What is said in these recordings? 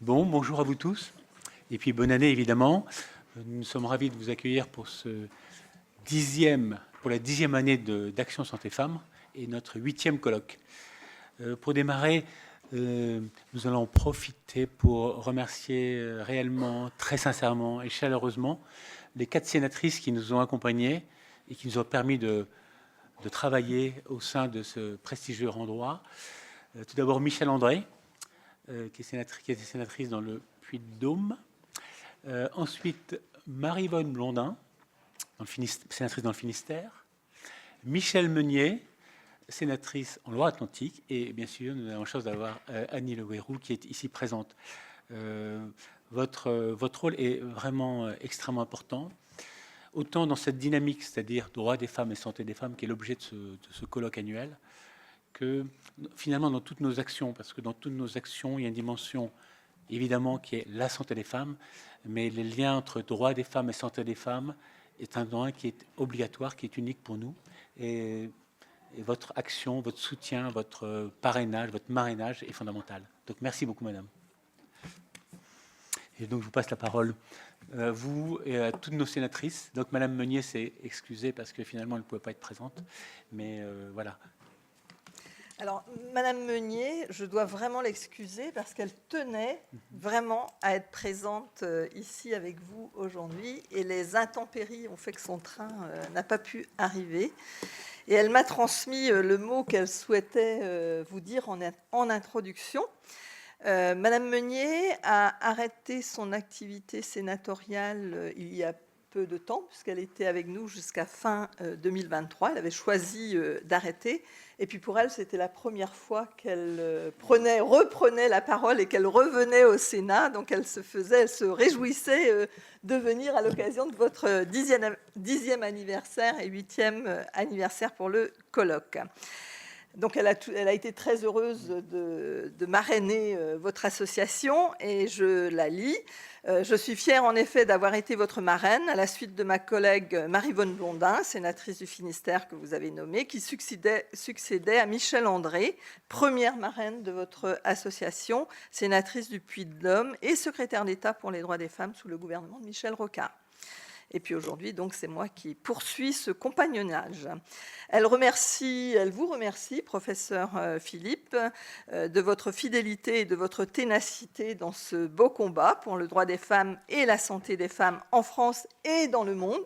Bon, bonjour à vous tous. Et puis bonne année, évidemment. Nous sommes ravis de vous accueillir pour la 10e année d'Action Santé Femmes et notre 8e colloque. Pour démarrer, nous allons profiter pour remercier réellement, très sincèrement et chaleureusement les 4 sénatrices qui nous ont accompagnés et qui nous ont permis de travailler au sein de ce prestigieux endroit. Tout d'abord, Michèle André, qui était sénatrice dans le Puy-de-Dôme. Ensuite, Maryvonne Blondin, sénatrice dans le Finistère. Michèle Meunier, sénatrice en Loire-Atlantique. Et bien sûr, nous avons la chance d'avoir Annie Le Houerou qui est ici présente. Votre rôle est vraiment extrêmement important. Autant dans cette dynamique, c'est-à-dire droit des femmes et santé des femmes, qui est l'objet de ce colloque annuel, que finalement dans toutes nos actions, parce que dans toutes nos actions, il y a une dimension évidemment qui est la santé des femmes, mais le lien entre droit des femmes et santé des femmes est un lien qui est obligatoire, qui est unique pour nous. Et votre action, votre soutien, votre parrainage, votre marrainage est fondamental. Donc merci beaucoup, madame. Et donc je vous passe la parole, vous et à toutes nos sénatrices. Donc madame Meunier s'est excusée parce que finalement elle ne pouvait pas être présente, mais voilà. Alors, Madame Meunier, je dois vraiment l'excuser parce qu'elle tenait vraiment à être présente ici avec vous aujourd'hui et les intempéries ont fait que son train n'a pas pu arriver. Et elle m'a transmis le mot qu'elle souhaitait vous dire en introduction. Madame Meunier a arrêté son activité sénatoriale il y a peu de temps, puisqu'elle était avec nous jusqu'à fin 2023. Elle avait choisi d'arrêter. Et puis pour elle, c'était la première fois qu'elle reprenait la parole et qu'elle revenait au Sénat. Donc elle se réjouissait de venir à l'occasion de votre 10e anniversaire et 8e anniversaire pour le colloque. Donc elle a été très heureuse de marrainer votre association et je la lis. Je suis fière en effet d'avoir été votre marraine à la suite de ma collègue Maryvonne Blondin, sénatrice du Finistère que vous avez nommée, qui succédait à Michèle André, première marraine de votre association, sénatrice du Puy-de-Dôme et secrétaire d'État pour les droits des femmes sous le gouvernement de Michel Rocard. Et puis aujourd'hui, donc, c'est moi qui poursuis ce compagnonnage. Elle vous remercie, professeur Philippe, de votre fidélité et de votre ténacité dans ce beau combat pour le droit des femmes et la santé des femmes en France et dans le monde.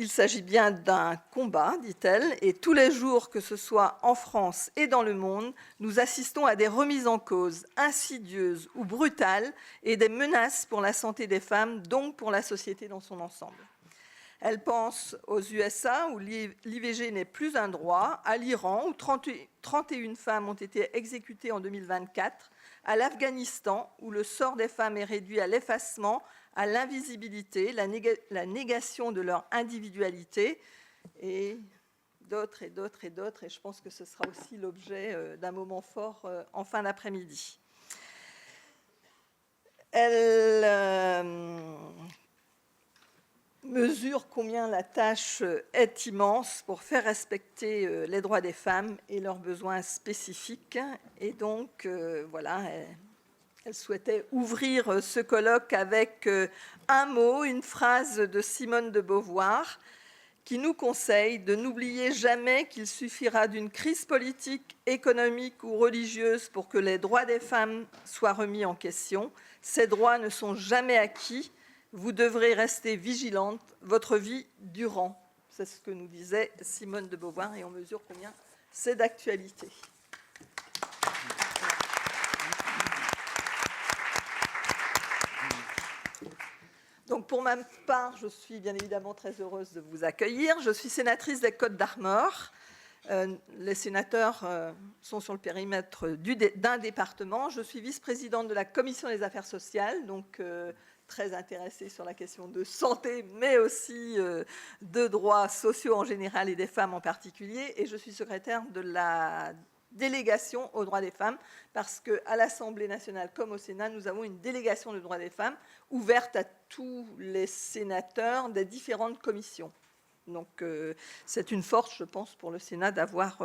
Il s'agit bien d'un combat, dit-elle, et tous les jours, que ce soit en France et dans le monde, nous assistons à des remises en cause insidieuses ou brutales et des menaces pour la santé des femmes, donc pour la société dans son ensemble. Elle pense aux USA, où l'IVG n'est plus un droit, à l'Iran, où 31 femmes ont été exécutées en 2024, à l'Afghanistan, où le sort des femmes est réduit à l'effacement, à l'invisibilité, la négation de leur individualité, et d'autres et d'autres et d'autres. Et je pense que ce sera aussi l'objet d'un moment fort en fin d'après-midi. Elle mesure combien la tâche est immense pour faire respecter les droits des femmes et leurs besoins spécifiques. Et donc, voilà, elle souhaitait ouvrir ce colloque avec un mot, une phrase de Simone de Beauvoir, qui nous conseille de n'oublier jamais qu'il suffira d'une crise politique, économique ou religieuse pour que les droits des femmes soient remis en question. Ces droits ne sont jamais acquis. Vous devrez rester vigilante votre vie durant. C'est ce que nous disait Simone de Beauvoir et on mesure combien c'est d'actualité. Donc pour ma part, je suis bien évidemment très heureuse de vous accueillir. Je suis sénatrice des Côtes-d'Armor. Les sénateurs sont sur le périmètre d'un département. Je suis vice-présidente de la Commission des affaires sociales, donc très intéressée sur la question de santé, mais aussi de droits sociaux en général et des femmes en particulier. Et je suis secrétaire de la délégation aux droits des femmes, parce qu'à l'Assemblée nationale comme au Sénat, nous avons une délégation de droits des femmes ouverte à tous les sénateurs des différentes commissions. Donc, c'est une force, je pense, pour le Sénat d'avoir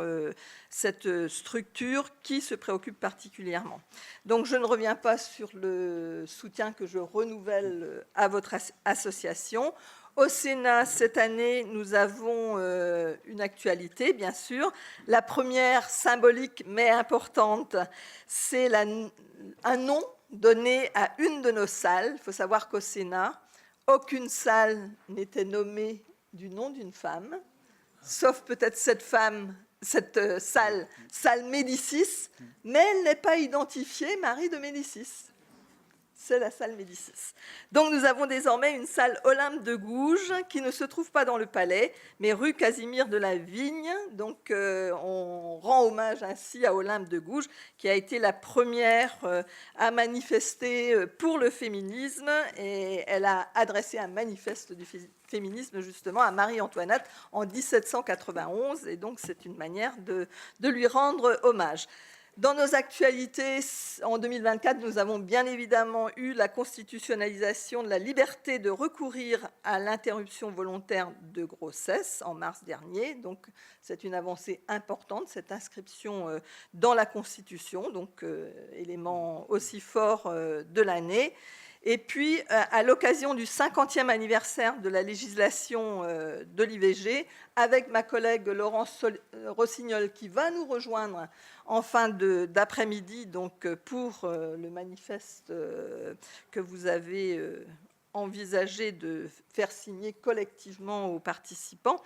cette structure qui se préoccupe particulièrement. Donc, je ne reviens pas sur le soutien que je renouvelle à votre association. Au Sénat, cette année, nous avons une actualité, bien sûr. La première, symbolique mais importante, c'est un nom donné à une de nos salles. Il faut savoir qu'au Sénat, aucune salle n'était nommée du nom d'une femme, sauf peut-être cette salle Médicis, mais elle n'est pas identifiée Marie de Médicis. C'est la salle Médicis. Donc nous avons désormais une salle Olympe de Gouges qui ne se trouve pas dans le Palais, mais rue Casimir de la Vigne. Donc on rend hommage ainsi à Olympe de Gouges, qui a été la première à manifester pour le féminisme, et elle a adressé un manifeste du féminisme justement à Marie-Antoinette en 1791, et donc c'est une manière de lui rendre hommage. Dans nos actualités, en 2024, nous avons bien évidemment eu la constitutionnalisation de la liberté de recourir à l'interruption volontaire de grossesse en mars dernier. Donc, c'est une avancée importante, cette inscription dans la Constitution, donc élément aussi fort de l'année. Et puis, à l'occasion du 50e anniversaire de la législation de l'IVG, avec ma collègue Laurence Rossignol, qui va nous rejoindre en fin d'après-midi, donc pour le manifeste que vous avez envisagé de faire signer collectivement aux participants,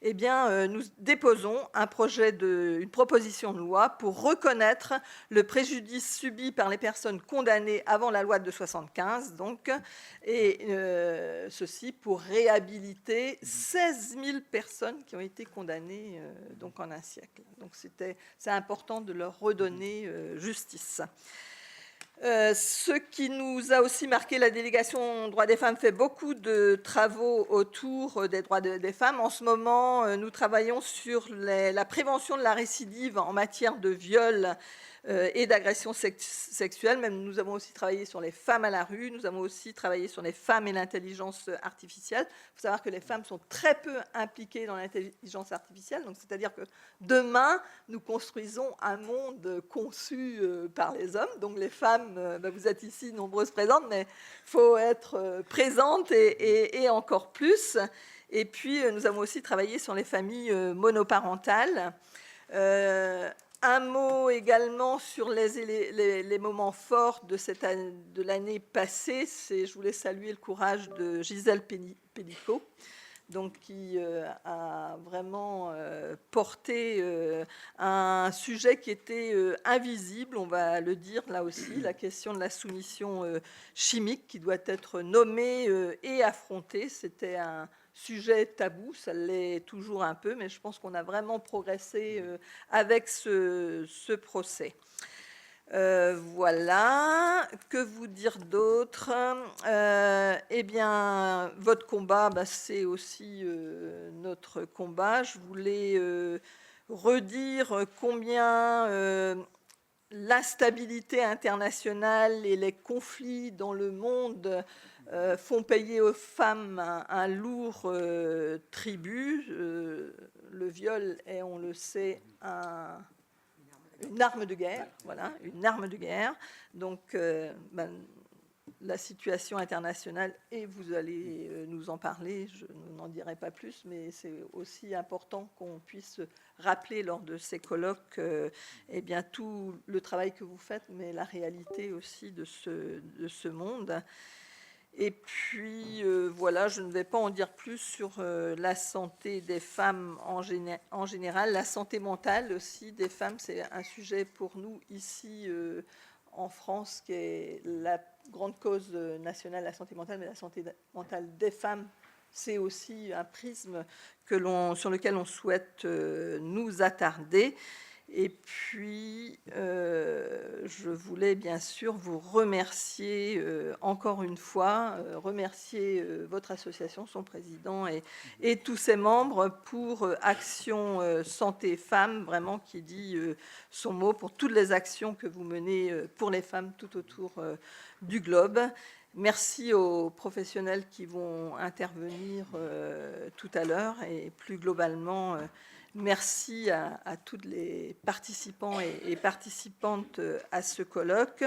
eh bien, nous déposons une proposition de loi pour reconnaître le préjudice subi par les personnes condamnées avant la loi de 1975, donc, et ceci pour réhabiliter 16 000 personnes qui ont été condamnées donc en un siècle. Donc, c'est important de leur redonner justice. Ce qui nous a aussi marqué, la délégation droits des femmes fait beaucoup de travaux autour des droits des femmes. En ce moment, nous travaillons sur la prévention de la récidive en matière de viol et d'agression sexuelle. Même nous avons aussi travaillé sur les femmes à la rue, nous avons aussi travaillé sur les femmes et l'intelligence artificielle. Il faut savoir que les femmes sont très peu impliquées dans l'intelligence artificielle, donc c'est-à-dire que demain, nous construisons un monde conçu par les hommes. Donc les femmes, vous êtes ici nombreuses présentes, mais il faut être présente et encore plus. Et puis, nous avons aussi travaillé sur les familles monoparentales. Un mot également sur les moments forts de l'année passée. Je voulais saluer le courage de Gisèle Pénicaud, donc qui a vraiment porté un sujet qui était invisible, on va le dire là aussi, la question de la soumission chimique qui doit être nommée et affrontée. C'était un sujet tabou, ça l'est toujours un peu, mais je pense qu'on a vraiment progressé avec ce procès. Voilà, que vous dire d'autre? Eh bien, votre combat, c'est aussi notre combat. Je voulais redire combien l'instabilité internationale et les conflits dans le monde font payer aux femmes un lourd tribut. Le viol est, on le sait, une arme de guerre, voilà, une arme de guerre. Donc, la situation internationale, et vous allez nous en parler, je n'en dirai pas plus, mais c'est aussi important qu'on puisse rappeler lors de ces colloques eh bien, tout le travail que vous faites, mais la réalité aussi de ce monde. Et puis, voilà, je ne vais pas en dire plus sur la santé des femmes en général. La santé mentale aussi des femmes, c'est un sujet pour nous ici en France qui est la grande cause nationale, la santé mentale, mais la santé mentale des femmes, c'est aussi un prisme sur lequel on souhaite nous attarder. Et puis, je voulais bien sûr vous remercier encore une fois, remercier votre association, son président et tous ses membres pour Action Santé Femmes, vraiment qui dit son mot pour toutes les actions que vous menez pour les femmes tout autour du globe. Merci aux professionnels qui vont intervenir tout à l'heure et plus globalement, merci à tous les participants et participantes à ce colloque.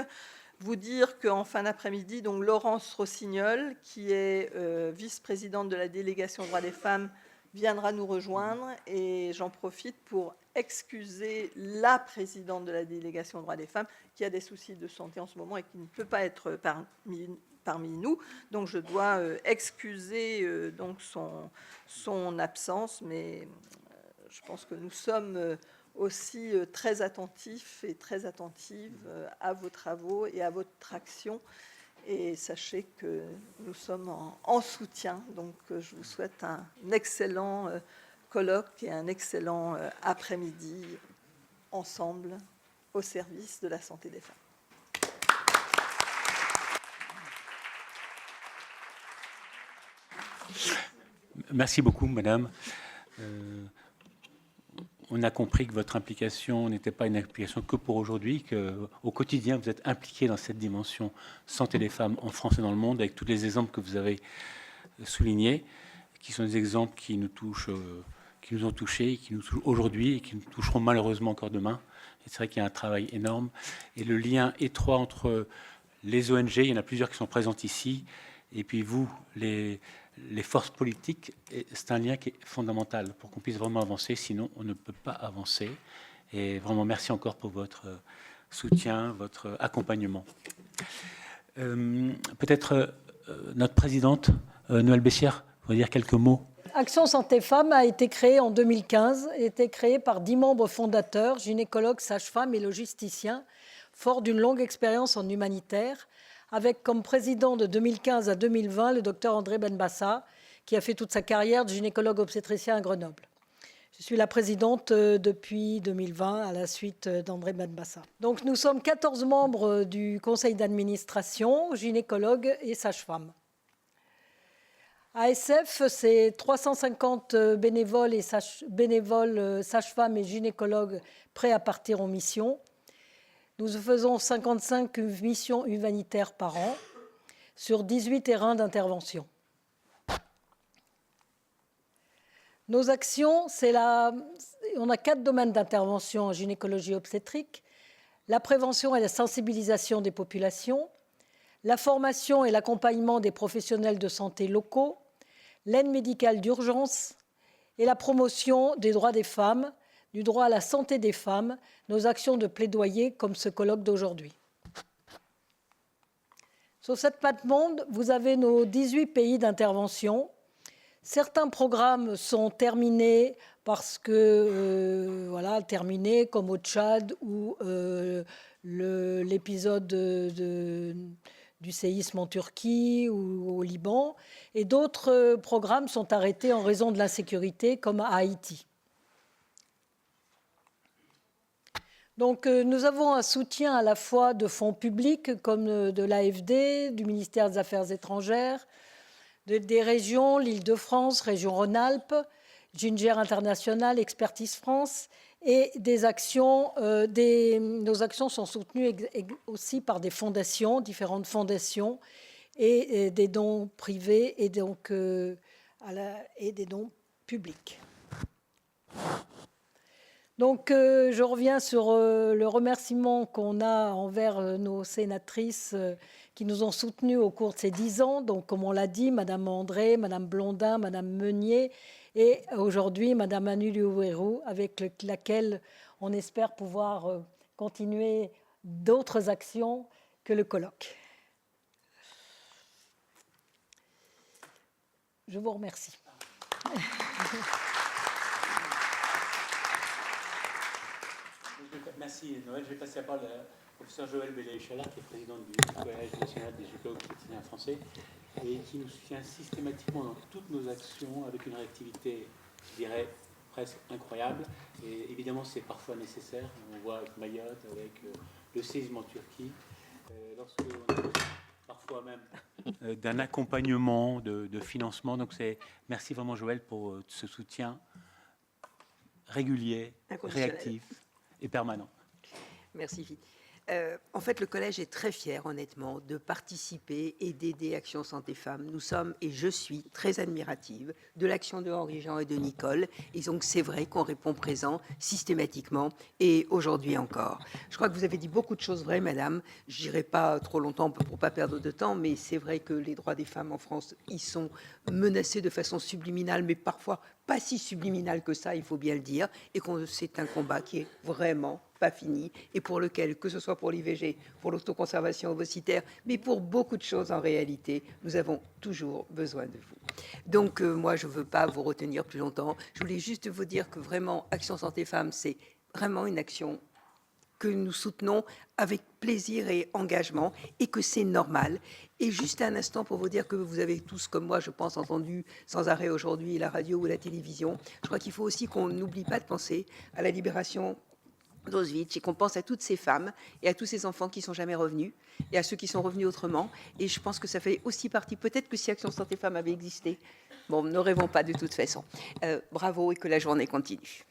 Vous dire qu'en fin d'après-midi, donc Laurence Rossignol, qui est vice-présidente de la délégation aux droits des femmes, viendra nous rejoindre et j'en profite pour excuser la présidente de la délégation aux droits des femmes qui a des soucis de santé en ce moment et qui ne peut pas être parmi nous. Donc je dois excuser donc son absence, mais je pense que nous sommes aussi très attentifs et très attentives à vos travaux et à votre action. Et sachez que nous sommes en soutien. Donc, je vous souhaite un excellent colloque et un excellent après-midi ensemble au service de la santé des femmes. Merci beaucoup, madame. On a compris que votre implication n'était pas une implication que pour aujourd'hui, qu'au quotidien, vous êtes impliqué dans cette dimension santé des femmes en France et dans le monde, avec tous les exemples que vous avez soulignés, qui sont des exemples qui nous touchent, qui nous ont touchés, qui nous touchent aujourd'hui et qui nous toucheront malheureusement encore demain. Et c'est vrai qu'il y a un travail énorme. Et le lien étroit entre les ONG, il y en a plusieurs qui sont présentes ici, et puis vous, les forces politiques, c'est un lien qui est fondamental pour qu'on puisse vraiment avancer, sinon on ne peut pas avancer. Et vraiment, merci encore pour votre soutien, votre accompagnement. Peut-être notre présidente, Noëlle Bessière, pourrait dire quelques mots. Action Santé Femmes a été créée en 2015, a été créée par 10 membres fondateurs, gynécologues, sages-femmes et logisticiens, forts d'une longue expérience en humanitaire, avec comme président de 2015 à 2020 le docteur André Benbassa, qui a fait toute sa carrière de gynécologue obstétricien à Grenoble. Je suis la présidente depuis 2020 à la suite d'André Benbassa. Donc nous sommes 14 membres du conseil d'administration, gynécologues et sages-femmes. ASF, c'est 350 bénévoles sages-femmes et gynécologues prêts à partir en mission. Nous faisons 55 missions humanitaires par an sur 18 terrains d'intervention. Nos actions, on a 4 domaines d'intervention en gynécologie obstétrique, la prévention et la sensibilisation des populations, la formation et l'accompagnement des professionnels de santé locaux, l'aide médicale d'urgence et la promotion des droits des femmes, du droit à la santé des femmes, nos actions de plaidoyer comme ce colloque d'aujourd'hui. Sur cette plate-monde, vous avez nos 18 pays d'intervention. Certains programmes sont terminés parce que, terminés comme au Tchad ou l'épisode du séisme en Turquie ou au Liban. Et d'autres programmes sont arrêtés en raison de l'insécurité comme à Haïti. Donc, nous avons un soutien à la fois de fonds publics comme de l'AFD, du ministère des Affaires étrangères, des régions, l'Île-de-France, région Rhône-Alpes, Ginger International, Expertise France, et des actions, nos actions sont soutenues aussi par des fondations, différentes fondations, et des dons privés et, donc, et des dons publics. Donc, je reviens sur le remerciement qu'on a envers nos sénatrices qui nous ont soutenus au cours de ces 10 ans. Donc, comme on l'a dit, Madame André, Madame Blondin, Madame Meunier et aujourd'hui Madame Anu Liouérou, avec laquelle on espère pouvoir continuer d'autres actions que le colloque. Je vous remercie. Merci Noël. Je vais passer la parole au professeur Joël Bellay-Chalard, qui est président du Collège national des gynécologues obstétriciens français et qui nous soutient systématiquement dans toutes nos actions avec une réactivité, je dirais, presque incroyable. Et évidemment, c'est parfois nécessaire. On voit avec Mayotte, avec le séisme en Turquie, lorsqu'on a besoin parfois même d'un accompagnement, de financement. Donc, merci vraiment, Joël, pour ce soutien régulier, réactif et permanent. Merci, Philippe. En fait, le collège est très fier, honnêtement, de participer et d'aider Action Santé Femmes. Nous sommes, et je suis, très admirative de l'action de Henri-Jean et de Nicole. Et donc, c'est vrai qu'on répond présent systématiquement et aujourd'hui encore. Je crois que vous avez dit beaucoup de choses vraies, madame. Je n'irai pas trop longtemps pour ne pas perdre de temps, mais c'est vrai que les droits des femmes en France, ils sont menacés de façon subliminale, mais parfois pas si subliminale que ça, il faut bien le dire, et que c'est un combat qui est vraiment pas fini, et pour lequel, que ce soit pour l'IVG, pour l'autoconservation ovocitaire, mais pour beaucoup de choses en réalité, nous avons toujours besoin de vous. Donc moi, je ne veux pas vous retenir plus longtemps. Je voulais juste vous dire que vraiment, Action Santé Femmes, c'est vraiment une action que nous soutenons avec plaisir et engagement, et que c'est normal. Et juste un instant pour vous dire que vous avez tous, comme moi, je pense, entendu sans arrêt aujourd'hui la radio ou la télévision. Je crois qu'il faut aussi qu'on n'oublie pas de penser à la libération d'Auschwitz et qu'on pense à toutes ces femmes et à tous ces enfants qui ne sont jamais revenus et à ceux qui sont revenus autrement. Et je pense que ça fait aussi partie, peut-être que si Action Santé Femmes avait existé, bon, ne rêvons pas de toute façon. Bravo et que la journée continue.